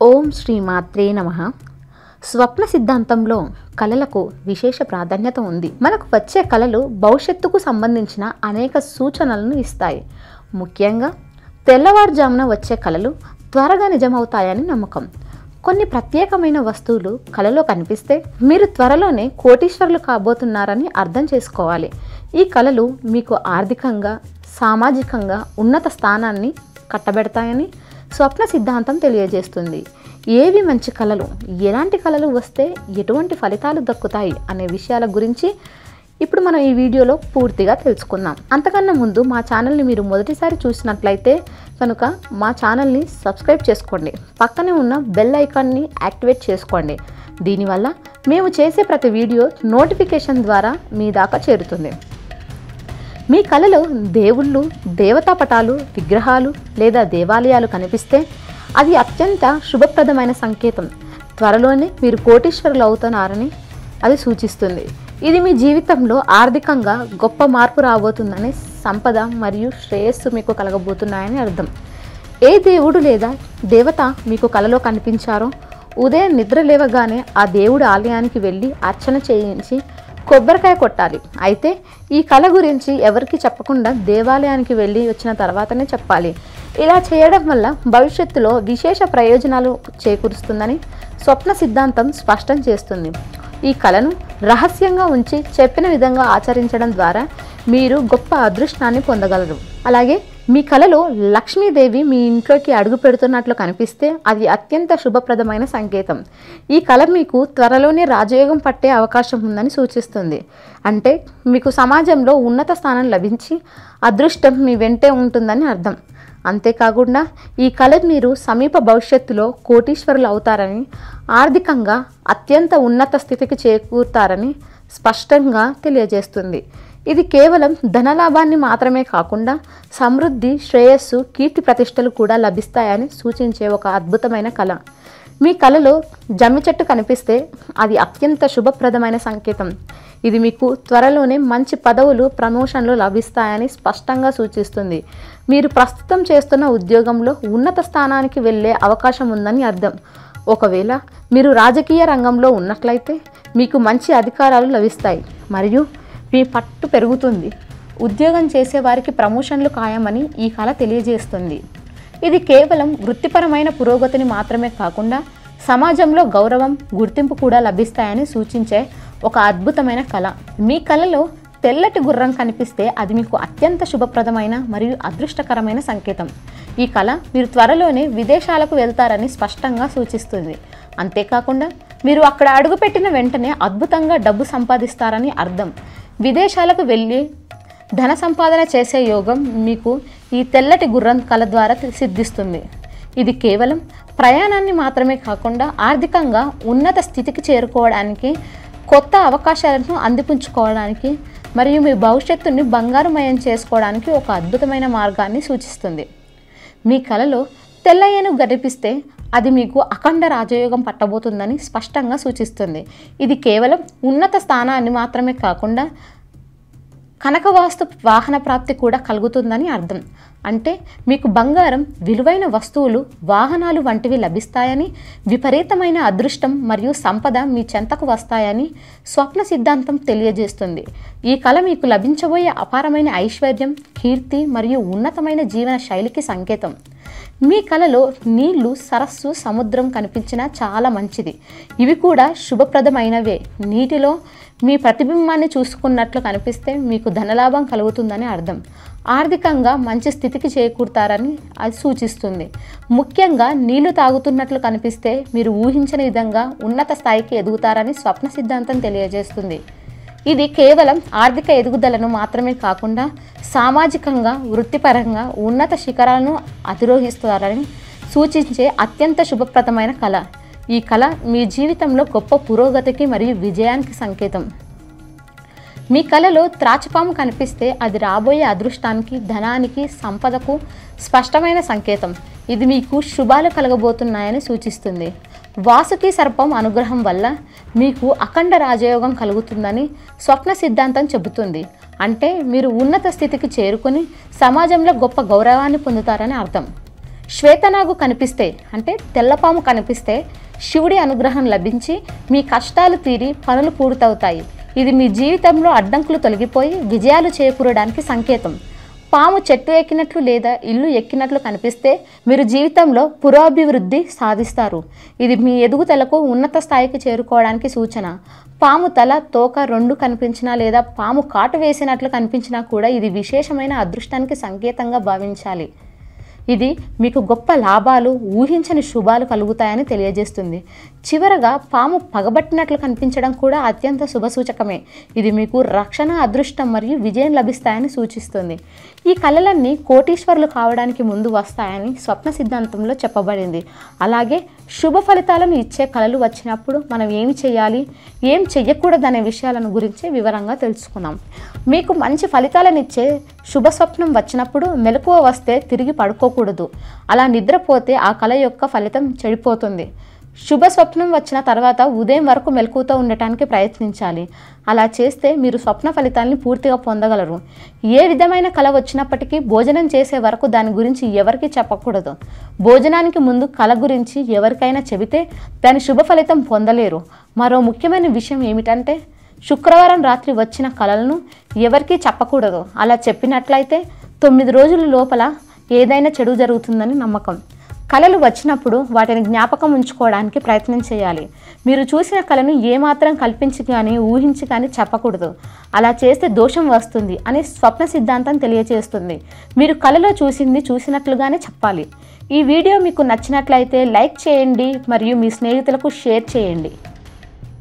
ఓం శ్రీ మాత్రే నమః. స్వప్న సిద్ధాంతంలో కళలకు విశేష ప్రాధాన్యత ఉంది. మనకు వచ్చే కళలు భవిష్యత్తుకు సంబంధించిన అనేక సూచనలను ఇస్తాయి. ముఖ్యంగా తెల్లవారుజామున వచ్చే కళలు త్వరగా నిజమవుతాయని నమ్మకం. కొన్ని ప్రత్యేకమైన వస్తువులు కళలో కనిపిస్తే మీరు త్వరలోనే కోటీశ్వరులు కాబోతున్నారని అర్థం చేసుకోవాలి. ఈ కళలు మీకు ఆర్థికంగా, సామాజికంగా ఉన్నత స్థానాన్ని కట్టబెడతాయని స్వప్న సిద్ధాంతం తెలియజేస్తుంది. ఏవి మంచి కళలు, ఎలాంటి కళలు వస్తే ఎటువంటి ఫలితాలు దక్కుతాయి అనే విషయాల గురించి ఇప్పుడు మనం ఈ వీడియోలో పూర్తిగా తెలుసుకుందాం. అంతకన్నా ముందు మా ఛానల్ని మీరు మొదటిసారి చూసినట్లయితే కనుక మా ఛానల్ని సబ్స్క్రైబ్ చేసుకోండి. పక్కనే ఉన్న బెల్ ఐకాన్ని యాక్టివేట్ చేసుకోండి. దీనివల్ల మేము చేసే ప్రతి వీడియో నోటిఫికేషన్ ద్వారా మీ దాకా చేరుతుంది. మీ కళలో దేవుళ్ళు, దేవతా పటాలు, విగ్రహాలు లేదా దేవాలయాలు కనిపిస్తే అది అత్యంత శుభప్రదమైన సంకేతం. త్వరలోనే మీరు కోటీశ్వరులు అవుతున్నారని అది సూచిస్తుంది. ఇది మీ జీవితంలో ఆర్థికంగా గొప్ప మార్పు రాబోతుందని, సంపద మరియు శ్రేయస్సు మీకు కలగబోతున్నాయని అర్థం. ఏ దేవుడు లేదా దేవత మీకు కలలో కనిపించారో ఉదయం నిద్ర లేవగానే ఆ దేవుడి ఆలయానికి వెళ్ళి అర్చన చేయించి కొబ్బరికాయ కొట్టాలి. అయితే ఈ కళ గురించి ఎవరికి చెప్పకుండా దేవాలయానికి వెళ్ళి వచ్చిన తర్వాతనే చెప్పాలి. ఇలా చేయడం వల్ల భవిష్యత్తులో విశేష ప్రయోజనాలు చేకూరుస్తుందని స్వప్న సిద్ధాంతం స్పష్టం చేస్తుంది. ఈ కళను రహస్యంగా ఉంచి చెప్పిన విధంగా ఆచరించడం ద్వారా మీరు గొప్ప అదృష్టాన్ని పొందగలరు. అలాగే మీ కళలో లక్ష్మీదేవి మీ ఇంట్లోకి అడుగు పెడుతున్నట్లు కనిపిస్తే అది అత్యంత శుభప్రదమైన సంకేతం. ఈ కళ మీకు త్వరలోనే రాజయోగం పట్టే అవకాశం ఉందని సూచిస్తుంది. అంటే మీకు సమాజంలో ఉన్నత స్థానం లభించి అదృష్టం మీ వెంటే ఉంటుందని అర్థం. అంతేకాకుండా ఈ కళ మీరు సమీప భవిష్యత్తులో కోటీశ్వరులు అవుతారని, ఆర్థికంగా అత్యంత ఉన్నత స్థితికి చేకూరుతారని స్పష్టంగా తెలియజేస్తుంది. ఇది కేవలం ధనలాభాన్ని మాత్రమే కాకుండా సమృద్ధి, శ్రేయస్సు, కీర్తి ప్రతిష్టలు కూడా లభిస్తాయని సూచించే ఒక అద్భుతమైన కళ. మీ కళలో జమ్మి చెట్టు కనిపిస్తే అది అత్యంత శుభప్రదమైన సంకేతం. ఇది మీకు త్వరలోనే మంచి పదవులు, ప్రమోషన్లు లభిస్తాయని స్పష్టంగా సూచిస్తుంది. మీరు ప్రస్తుతం చేస్తున్న ఉద్యోగంలో ఉన్నత స్థానానికి వెళ్ళే అవకాశం ఉందని అర్థం. ఒకవేళ మీరు రాజకీయ రంగంలో ఉన్నట్లయితే మీకు మంచి అధికారాలు లభిస్తాయి మరియు మీ పట్టు పెరుగుతుంది. ఉద్యోగం చేసేవారికి ప్రమోషన్లు ఖాయమని ఈ కళ తెలియజేస్తుంది. ఇది కేవలం వృత్తిపరమైన పురోగతిని మాత్రమే కాకుండా సమాజంలో గౌరవం, గుర్తింపు కూడా లభిస్తాయని సూచించే ఒక అద్భుతమైన కళ. మీ కళలో తెల్లటి గుర్రం కనిపిస్తే అది మీకు అత్యంత శుభప్రదమైన మరియు అదృష్టకరమైన సంకేతం. ఈ కళ మీరు త్వరలోనే విదేశాలకు వెళ్తారని స్పష్టంగా సూచిస్తుంది. అంతేకాకుండా మీరు అక్కడ అడుగుపెట్టిన వెంటనే అద్భుతంగా డబ్బు సంపాదిస్తారని అర్థం. విదేశాలకు వెళ్ళి ధన సంపాదన చేసే యోగం మీకు ఈ తెల్లటి గుర్రం కళ ద్వారా సిద్ధిస్తుంది. ఇది కేవలం ప్రయాణాన్ని మాత్రమే కాకుండా ఆర్థికంగా ఉన్నత స్థితికి చేరుకోవడానికి, కొత్త అవకాశాలను అందిపుంచుకోవడానికి మరియు మీ భవిష్యత్తుని బంగారుమయం చేసుకోవడానికి ఒక అద్భుతమైన మార్గాన్ని సూచిస్తుంది. మీ కళలో తెల్ల ఏనుగు కనిపిస్తే అది మీకు అఖండ రాజయోగం పట్టబోతుందని స్పష్టంగా సూచిస్తుంది. ఇది కేవలం ఉన్నత స్థానాన్ని మాత్రమే కాకుండా కనకవాస్తు వాహన ప్రాప్తి కూడా కలుగుతుందని అర్థం. అంటే మీకు బంగారం, విలువైన వస్తువులు, వాహనాలు వంటివి లభిస్తాయని, విపరీతమైన అదృష్టం మరియు సంపద మీ చెంతకు వస్తాయని స్వప్న సిద్ధాంతం తెలియజేస్తుంది. ఈ కళ మీకు లభించబోయే అపారమైన ఐశ్వర్యం, కీర్తి మరియు ఉన్నతమైన జీవన శైలికి సంకేతం. మీ కళలో నీళ్లు, సరస్సు, సముద్రం కనిపించినా చాలా మంచిది. ఇవి కూడా శుభప్రదమైనవే. నీటిలో మీ ప్రతిబింబాన్ని చూసుకున్నట్లు కనిపిస్తే మీకు ధనలాభం కలుగుతుందని అర్థం. ఆర్థికంగా మంచి స్థితికి చేకూరుతారని అది సూచిస్తుంది. ముఖ్యంగా నీళ్లు తాగుతున్నట్లు కనిపిస్తే మీరు ఊహించని విధంగా ఉన్నత స్థాయికి ఎదుగుతారని స్వప్న సిద్ధాంతం తెలియజేస్తుంది. ఇది కేవలం ఆర్థిక ఎదుగుదలను మాత్రమే కాకుండా సామాజికంగా, వృత్తిపరంగా ఉన్నత శిఖరాలను అధిరోహిస్తారని సూచించే అత్యంత శుభప్రదమైన కళ. ఈ కళ మీ జీవితంలో గొప్ప పురోగతికి మరియు విజయానికి సంకేతం. మీ కళలో త్రాచుపాము కనిపిస్తే అది రాబోయే అదృష్టానికి, ధనానికి, సంపదకు స్పష్టమైన సంకేతం. ఇది మీకు శుభాలు కలగబోతున్నాయని సూచిస్తుంది. వాసుకి సర్పం అనుగ్రహం వల్ల మీకు అఖండ రాజయోగం కలుగుతుందని స్వప్న సిద్ధాంతం చెబుతుంది. అంటే మీరు ఉన్నత స్థితికి చేరుకొని సమాజంలో గొప్ప గౌరవాన్ని పొందుతారని అర్థం. శ్వేతనాగు కనిపిస్తే అంటే తెల్లపాము కనిపిస్తే శివుడి అనుగ్రహం లభించి మీ కష్టాలు తీరి పనులు పూర్తవుతాయి. ఇది మీ జీవితంలో అడ్డంకులు తొలగిపోయి విజయాలు చేకూరడానికి సంకేతం. పాము చెట్టు ఎక్కినట్లు లేదా ఇల్లు ఎక్కినట్లు కనిపిస్తే మీరు జీవితంలో పురోభివృద్ధి సాధిస్తారు. ఇది మీ ఎదుగుదలకు ఉన్నత స్థాయికి చేరుకోవడానికి సూచన. పాము తల తోక రెండు కనిపించినా లేదా పాము కాటు వేసినట్లు కనిపించినా కూడా ఇది విశేషమైన అదృష్టానికి సంకేతంగా భావించాలి. ఇది మీకు గొప్ప లాభాలు, ఊహించని శుభాలు కలుగుతాయని తెలియజేస్తుంది. చివరగా పాము పగబట్టినట్లు కనిపించడం కూడా అత్యంత శుభసూచకమే. ఇది మీకు రక్షణ, అదృష్టం మరియు విజయం లభిస్తాయని సూచిస్తుంది. ఈ కళలన్నీ కోటీశ్వరులు కావడానికి ముందు వస్తాయని స్వప్న సిద్ధాంతంలో చెప్పబడింది. అలాగే శుభ ఫలితాలను ఇచ్చే కళలు వచ్చినప్పుడు మనం ఏమి చేయాలి, ఏం చెయ్యకూడదనే విషయాలను గురించి వివరంగా తెలుసుకున్నాం. మీకు మంచి ఫలితాలను ఇచ్చే శుభ స్వప్నం వచ్చినప్పుడు మెలకువ వస్తే తిరిగి పడుకోకూడదు. అలా నిద్రపోతే ఆ కళ యొక్క ఫలితం చెడిపోతుంది. శుభ స్వప్నం వచ్చిన తర్వాత ఉదయం వరకు మెలకువతో ఉండటానికి ప్రయత్నించాలి. అలా చేస్తే మీరు స్వప్న ఫలితాన్ని పూర్తిగా పొందగలరు. ఏ విధమైన కళ వచ్చినప్పటికీ భోజనం చేసే వరకు దాని గురించి ఎవరికి చెప్పకూడదు. భోజనానికి ముందు కళ గురించి ఎవరికైనా చెబితే దాని శుభ ఫలితం పొందలేరు. మరో ముఖ్యమైన విషయం ఏమిటంటే శుక్రవారం రాత్రి వచ్చిన కళలను ఎవరికీ చెప్పకూడదు. అలా చెప్పినట్లయితే 9 రోజుల లోపల ఏదైనా చెడు జరుగుతుందని నమ్మకం. కళలు వచ్చినప్పుడు వాటిని జ్ఞాపకం ఉంచుకోవడానికి ప్రయత్నం చేయాలి. మీరు చూసిన కళను ఏమాత్రం కల్పించి కానీ ఊహించి కానీ చెప్పకూడదు. అలా చేస్తే దోషం వస్తుంది అని స్వప్న సిద్ధాంతం తెలియజేస్తుంది. మీరు కళలో చూసింది చూసినట్లుగానే చెప్పాలి. ఈ వీడియో మీకు నచ్చినట్లయితే లైక్ చేయండి మరియు మీ స్నేహితులకు షేర్ చేయండి.